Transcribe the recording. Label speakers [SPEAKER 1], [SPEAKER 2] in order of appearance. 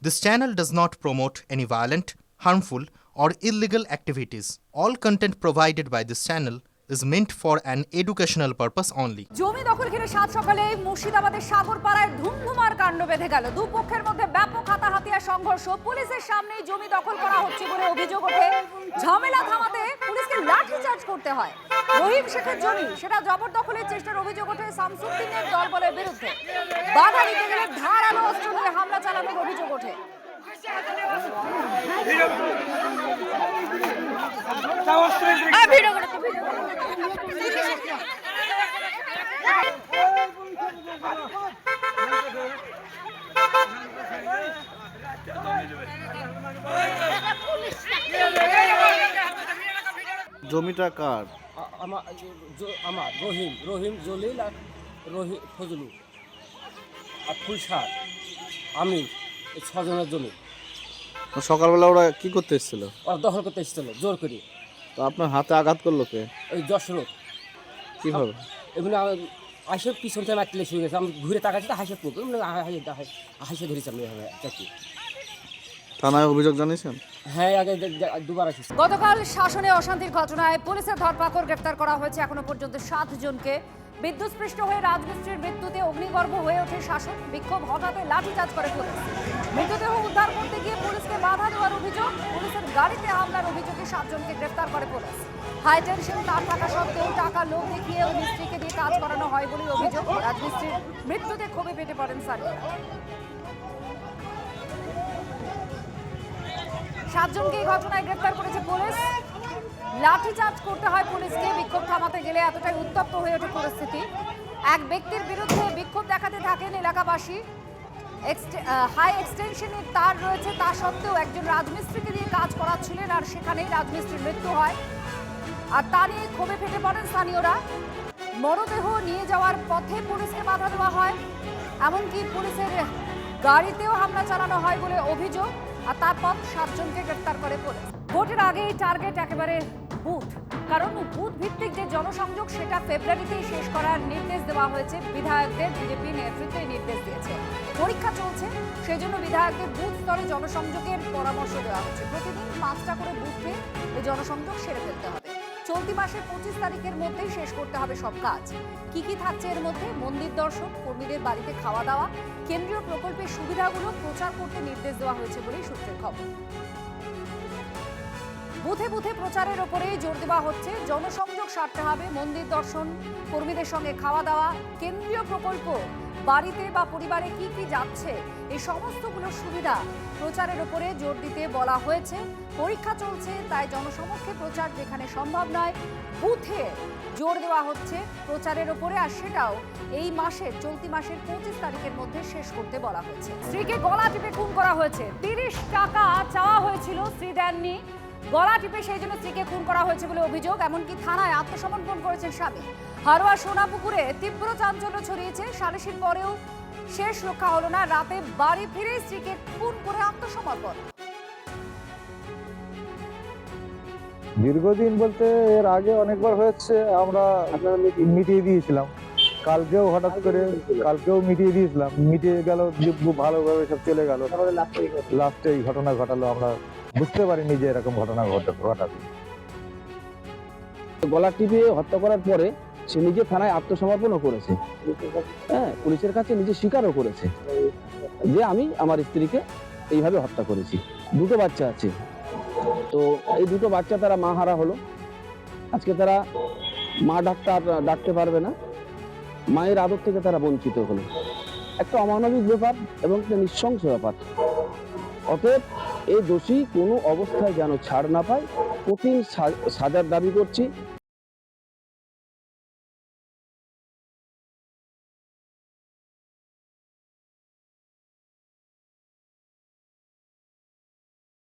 [SPEAKER 1] This channel does not promote any violent, harmful, or illegal activities. All content provided by this channel is meant for an educational purpose only.
[SPEAKER 2] জমি দখল ঘিরে সাত সকালে মুর্শিদাবাদের সাগরপাড়ায় ধুমধুমার কাণ্ড বেঁধে গেল। দুপক্ষের মধ্যে ব্যাপক হাতাহাতি আর সংঘর্ষ। পুলিশের সামনেই জমি দখল করা হচ্ছে বলে অভিযোগ ওঠে। ঝামেলা থামাতে পুলিশকে লাঠিচার্জ করতে হয়। রহিম শেখের জমি সেটা জবরদখলের চেষ্টার অভিযোগ ওঠে শামসুদ্দিনের দলবলের বিরুদ্ধে। বাধা দিতে গেলে ধারালো অস্ত্র দিয়ে হামলা চালানোর অভিযোগ ওঠে।
[SPEAKER 3] জমিটা কার?
[SPEAKER 4] আমার রহিম জলিল আর ফজলু আর ফুলসার আমি এই ছজনের জমি
[SPEAKER 3] সকালবেলা ওরা কি করতে এসেছিল?
[SPEAKER 4] ওরা দখল করতে এসেছিল জোর করে।
[SPEAKER 3] তো আপনার হাতে আঘাত করলো কে?
[SPEAKER 4] ওই যশোরত
[SPEAKER 3] কিভাবে?
[SPEAKER 4] এমনি হাসে পিছন থেকে মারতে শুরু গেছে। আমি ঘুরে তাকাচ্ছি তো হাসে পুকুর হাসে ধরেছি আমি চাকরি।
[SPEAKER 3] থানায় অভিযোগ জানিয়েছেন?
[SPEAKER 4] হ্যাঁ, আগে দুবার আসিস।
[SPEAKER 2] গতকাল শাসনে অশান্তির ঘটনায় পুলিশের ধরপাকড় গ্রেফতার করা হয়েছে এখনো পর্যন্ত 7 জনকে। বিদ্যুৎস্পৃষ্ট হয়ে রাজমিস্ত্রির মৃত্যুতে অগ্নিগর্ভ হয়ে ওঠে শাসন। বিক্ষোভ হঠাতে লাঠিচার্জ করে পুলিশ। মৃতদেহ উদ্ধার করতে গিয়ে পুলিশকে বাধা দেওয়ার অভিযোগ, পুলিশের গাড়িতে হামলার অভিযোগে 7 জনকে গ্রেফতার করে পুলিশ। হাই টেনশন তার থাকা সত্ত্বেও টাকা লোভ দেখিয়ে ওই মিস্ত্রিকে দিয়ে কাজ করানো হয় বলে অভিযোগ। রাজমিস্ত্রির মৃত্যুতে ক্ষোভে ফেটে পড়েন স্থানীয়রা। 7 জনকে এই ঘটনায় গ্রেফতার করেছে পুলিশ। লাঠিচার্জ করতে হয় পুলিশকে। বিক্ষোভ থামাতে গেলে এতটাই উত্তপ্ত হয়ে ওঠে পরিস্থিতি। এক ব্যক্তির বিরুদ্ধে বিক্ষোভ দেখাতে থাকেন এলাকাবাসী। হাই এক্সটেনশনের তার রয়েছে, তা সত্ত্বেও একজন রাজমিস্ত্রিকে দিয়ে কাজ করাচ্ছিলেন আর সেখানেই রাজমিস্ত্রির মৃত্যু হয়। আর তা নিয়ে ক্ষোভে ফেটে পড়েন স্থানীয়রা। মরদেহ নিয়ে যাওয়ার পথে পুলিশকে বাধা দেওয়া হয়, এমনকি পুলিশের গাড়িতেও হামলা চালানো হয় বলে অভিযোগ। আর তারপর 7 জনকে গ্রেফতার করে পুলিশ। ভোটের আগেই টার্গেট একেবারে বুথ, কারণ বুথ ভিত্তিক যে জনসংযোগ সেটা ফেব্রুয়ারিতেই শেষ করার নির্দেশ দেওয়া হয়েছে বিধায়কদের। বিজেপি নেতৃত্বে নির্দেশ দিয়েছে। পরীক্ষা চলছে, সেই জন্য বিধায়কদের বুথ স্তরে জনসংযোগের পরামর্শ দেওয়া হচ্ছে। প্রতিদিন 5টা করে বুথে এই জনসংযোগ সেরে ফেলতে হবে। চলতি মাসের 25 তারিখের মধ্যেই শেষ করতে হবে সব কাজ। কি কি থাকছে এর মধ্যে? মন্দির দর্শন, কর্মীদের বাড়িতে খাওয়া দাওয়া, কেন্দ্রীয় প্রকল্পের সুবিধাগুলো প্রচার করতে নির্দেশ দেওয়া হয়েছে বলেই সূত্রের খবর। বুথে বুথে প্রচারের ওপরেই জোর দেওয়া হচ্ছে। জনসংযোগ সারতে হবে, মন্দির দর্শন, কর্মীদের সঙ্গে খাওয়া দাওয়া, কেন্দ্রীয় প্রকল্প বাড়িতে বা পরিবারে কি কি যাচ্ছে এই সমস্তগুলো সুবিধা প্রচারের ওপরে জোর দিতে বলা হয়েছে। পরীক্ষা চলছে, তাই জনসমক্ষে প্রচার যেখানে সম্ভব নয়, বুথে জোর দেওয়া হচ্ছে প্রচারের ওপরে। আর সেটাও এই মাসের, চলতি মাসের 25 তারিখের মধ্যে শেষ করতে বলা হয়েছে। স্ত্রীকে গলা টিপে খুন করা হয়েছে। 30 টাকা চাওয়া হয়েছিল, স্ত্রী দেননি। গলা টিপে সেই জন্য স্ত্রীকে খুন করা হয়েছে বলে অভিযোগ। এমনকি থানায় আত্মসমর্পণ করেছেন স্বামী। হারোয়া সোনাপুকুরে তীব্র চাঞ্চল্য ছড়িয়েছে। সালিশির পরেও শেষ রক্ষা হলো না। রাতে বাড়ি ফিরে স্ত্রীকে খুন করে আত্মসমর্পণ।
[SPEAKER 5] দীর্ঘদিন বলতে এর আগে অনেকবার হয়েছে, আমরা মিটিয়ে দিয়েছিলাম। কালকেও হঠাৎ করে মিটিয়ে দিয়েছিলাম, মিটিয়ে গেল, ভালোভাবে সব চলে গেল। লাস্টে এই ঘটনা ঘটালো, আমরা বুঝতে পারিনি যে এরকম ঘটনা ঘটাবে।
[SPEAKER 6] গলা টিপে হত্যা করার পরে সে নিজে থানায় আত্মসমর্পণও করেছে। হ্যাঁ, পুলিশের কাছে নিজে স্বীকারও করেছে যে আমি আমার স্ত্রীকে এইভাবে হত্যা করেছি। 2টো বাচ্চা আছে, তো এই 2টো বাচ্চা তারা মা হারা হলো। আজকে তারা মা ডাকতে পারবে না, মায়ের আদর থেকে তারা বঞ্চিত হলো। একটা অমানবিক ব্যাপার এবং একটা নৃশংস ব্যাপার। অতএব এই দোষী কোনো অবস্থায় যেন ছাড় না পায়, কঠিন সাজার দাবি করছি।